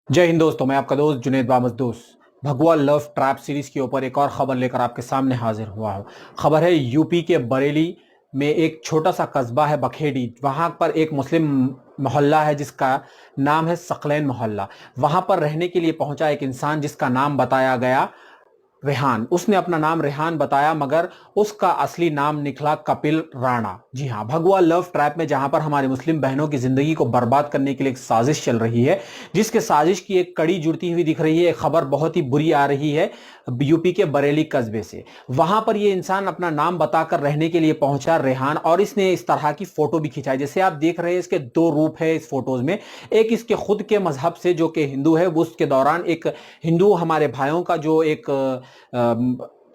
जय हिंद दोस्तों, मैं आपका दोस्त जुनेद बामजदोस भगवा लव ट्रैप सीरीज के ऊपर एक और खबर लेकर आपके सामने हाजिर हुआ हूं। खबर है यूपी के बरेली में एक छोटा सा कस्बा है बखेड़ी। वहां पर एक मुस्लिम मोहल्ला है जिसका नाम है सकलैन मोहल्ला। वहां पर रहने के लिए पहुंचा एक इंसान जिसका नाम बताया गया रेहान। उसने अपना नाम रेहान बताया मगर उसका असली नाम निकला कपिल राणा। जी हाँ, भगवा लव ट्रैप में जहां पर हमारे मुस्लिम बहनों की जिंदगी को बर्बाद करने के लिए एक साजिश चल रही है, जिसके साजिश की एक कड़ी जुड़ती हुई दिख रही है। एक खबर बहुत ही बुरी आ रही है यूपी के बरेली कस्बे से। वहां पर यह इंसान अपना नाम बताकर रहने के लिए पहुंचा रेहान, और इसने इस तरह की फोटो भी खिंचाई। जैसे आप देख रहे हैं, इसके दो रूप है इस फोटोज में। एक इसके खुद के मजहब से जो कि हिंदू है, वो उसके दौरान एक हिंदू हमारे भाइयों का जो एक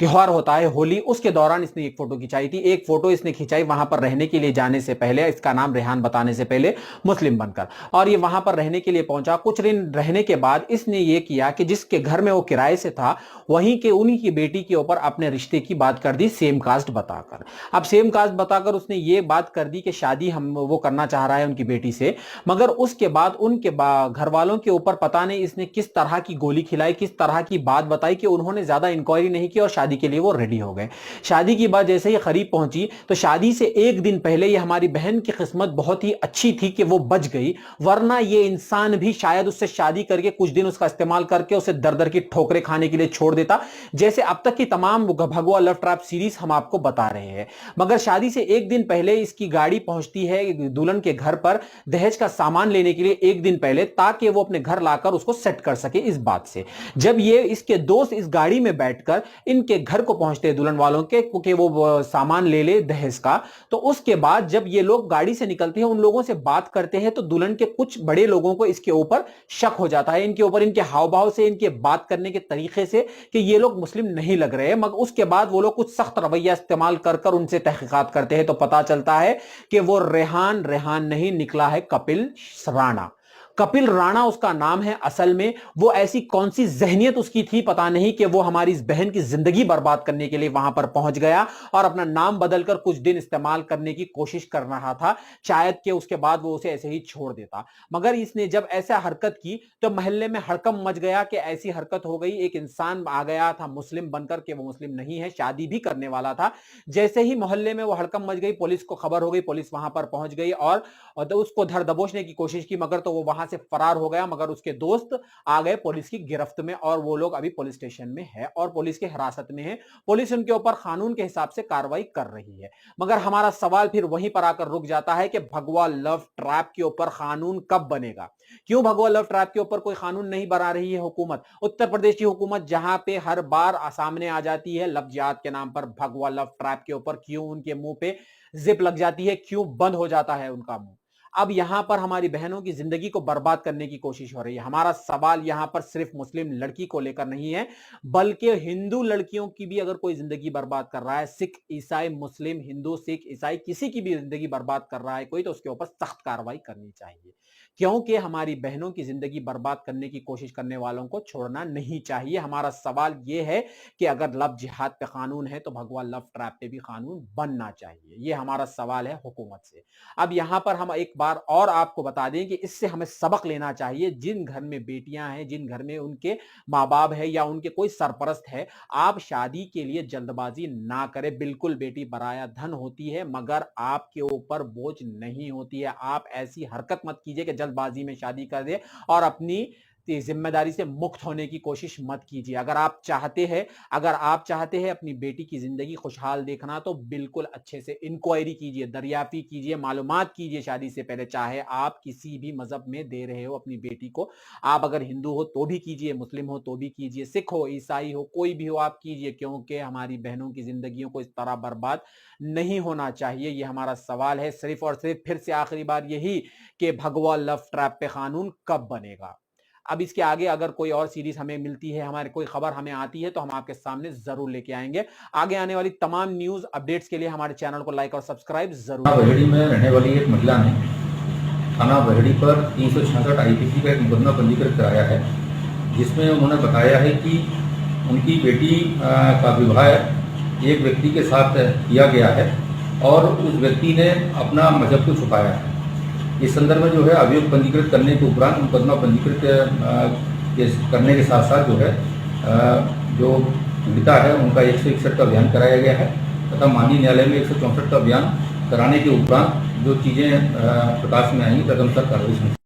त्योहार होता है होली, उसके दौरान इसने एक फोटो खिंचाई थी। एक फोटो इसने खिंचाई वहां पर रहने के लिए जाने से पहले, इसका नाम रेहान बताने से पहले, मुस्लिम बनकर। और ये वहां पर रहने के लिए पहुंचा। कुछ दिन रहने के बाद इसने ये किया कि जिसके घर में वो किराए से था, वहीं के उन्हीं की बेटी के ऊपर अपने रिश्ते की बात कर दी, सेम कास्ट बताकर। अब सेम कास्ट बताकर उसने ये बात कर दी कि शादी हम वो करना चाह रहा है उनकी बेटी से। मगर उसके बाद उनके घर वालों के ऊपर पता नहीं इसने किस तरह की गोली खिलाई, किस तरह की बात बताई कि उन्होंने ज्यादा इंक्वायरी नहीं की और शादी के लिए वो रेडी हो गए। शादी की बात जैसे ही करीब पहुंची तो शादी से एक दिन पहले ये हमारी बहन की किस्मत बहुत ही अच्छी थी कि वो बच गई, वरना ये इंसान भी शायद उससे शादी करके कुछ दिन उसका इस्तेमाल करके उसे दर दर की ठोकरें खाने के लिए छोड़ देता, जैसे अब तक की तमाम भगवा लव ट्रैप सीरीज हम आपको बता रहे हैं। मगर शादी से एक दिन पहले इसकी गाड़ी पहुंचती है दुल्हन के घर पर दहेज का सामान लेने के लिए एक दिन पहले, ताकि वो अपने घर लाकर उसको सेट कर सके। इस बात से जब ये इसके दोस्त इस गाड़ी में बैठकर इनके घर को पहुंचते हैं दुल्हन वालों के, क्योंकि वो सामान ले ले दहेज का, तो उसके बाद जब ये लोग गाड़ी से निकलते हैं, उन लोगों से बात करते हैं, तो दुल्हन के कुछ बड़े लोगों को इसके ऊपर शक हो जाता है, इनके ऊपर, इनके हाव भाव से, इनके बात करने के तरीके से, कि ये लोग मुस्लिम नहीं लग रहे। मगर उसके बाद वो लोग कुछ सख्त रवैया इस्तेमाल कर कर उनसे तहकीकात करते हैं, तो पता चलता है कि वो रेहान नहीं निकला है कपिल राणा। कपिल राणा उसका नाम है। असल में वो ऐसी कौन सी जहनियत उसकी थी पता नहीं कि वो हमारी इस बहन की जिंदगी बर्बाद करने के लिए वहां पर पहुंच गया और अपना नाम बदलकर कुछ दिन इस्तेमाल करने की कोशिश कर रहा था। शायद कि उसके बाद वो उसे ऐसे ही छोड़ देता। मगर इसने जब ऐसा हरकत की तो मोहल्ले में हड़कंप मच गया कि ऐसी हरकत हो गई। एक इंसान आ गया था मुस्लिम बनकर के वो मुस्लिम नहीं है, शादी भी करने वाला था। जैसे ही मोहल्ले में वो हड़कंप मच गई, पुलिस को खबर हो गई, पुलिस वहां पर पहुंच गई और तो उसको धर दबोचने की कोशिश की, मगर तो वो वहां से फरार हो गया। मगर उसके दोस्त आ गए पुलिस की गिरफ्त में और वो लोग अभी पुलिस स्टेशन में है और पुलिस के हिरासत में है। पुलिस उनके ऊपर कानून के हिसाब से कार्रवाई कर रही है। मगर हमारा सवाल फिर वहीं पर आकर रुक जाता है कि भगवा लव ट्रैप के ऊपर कानून कब बनेगा? क्यों भगवा लव ट्रैप के ऊपर कोई कानून नहीं बना रही है हुकूमत? उत्तर प्रदेश की हुकूमत जहां पे हर बार सामने आ जाती है लव जिहाद के नाम पर, भगवा लव ट्रैप के ऊपर क्यों उनके मुंह पे जिप लग जाती है, क्यों बंद हो जाता है उनका मुंह? अब यहां पर हमारी बहनों की जिंदगी को बर्बाद करने की कोशिश हो रही है। हमारा सवाल यहां पर सिर्फ मुस्लिम लड़की को लेकर नहीं है, बल्कि हिंदू लड़कियों की भी अगर कोई जिंदगी बर्बाद कर रहा है, सिख ईसाई मुस्लिम हिंदू सिख ईसाई किसी की भी जिंदगी बर्बाद कर रहा है कोई, तो उसके ऊपर सख्त कार्रवाई करनी चाहिए। क्योंकि हमारी बहनों की जिंदगी बर्बाद करने की कोशिश करने वालों को छोड़ना नहीं चाहिए। हमारा सवाल यह है कि अगर लव जिहाद पे कानून है तो भगवा लव ट्रैप पे भी कानून बनना चाहिए। यह हमारा सवाल है हुकूमत से। अब यहां पर हम एक बार और आपको बता दें कि इससे हमें सबक लेना चाहिए। जिन घर में बेटियां हैं, जिन घर में उनके माँ बाप है या उनके कोई सरपरस्त है, आप शादी के लिए जल्दबाजी ना करें। बिल्कुल बेटी पराया धन होती है, मगर आपके ऊपर बोझ नहीं होती है। आप ऐसी हरकत मत कीजिए कि जल्दबाजी में शादी कर दे और अपनी जिम्मेदारी से मुक्त होने की कोशिश मत कीजिए। अगर आप चाहते हैं अपनी बेटी की जिंदगी खुशहाल देखना, तो बिल्कुल अच्छे से इंक्वायरी कीजिए, दरियाफ्ती कीजिए, मालूमात कीजिए शादी से पहले। चाहे आप किसी भी मजहब में दे रहे हो अपनी बेटी को, आप अगर हिंदू हो तो भी कीजिए, मुस्लिम हो तो भी कीजिए, सिख हो ईसाई हो कोई भी हो आप कीजिए, क्योंकि हमारी बहनों की जिंदगियों को इस तरह बर्बाद नहीं होना चाहिए। ये हमारा सवाल है सिर्फ और सिर्फ, फिर से आखिरी बार यही, कि भगवा लव ट्रैप पे कानून कब बनेगा? अब इसके आगे अगर कोई और सीरीज हमें मिलती है, हमारे कोई खबर हमें आती है, तो हम आपके सामने जरूर लेके आएंगे। आगे आने वाली तमाम न्यूज अपडेट्स के लिए हमारे चैनल को लाइक और सब्सक्राइब जरूर। बहेड़ी में रहने वाली एक महिला ने थाना बहेड़ी पर 366 आईपीसी का एक मुकदमा पंजीकृत कराया है, जिसमें उन्होंने बताया है कि उनकी बेटी का विवाह एक व्यक्ति के साथ किया गया है और उस व्यक्ति ने अपना मजहब को छुपाया है। इस संदर्भ में जो है अभियोग पंजीकृत करने के उपरांत मुकदमा पंजीकृत करने के साथ साथ जो है जो पीड़िता है उनका 161 का बयान कराया गया है तथा माननीय न्यायालय में 164 का बयान कराने के उपरांत जो चीज़ें प्रकाश में आएंगी तदनुसार कार्रवाई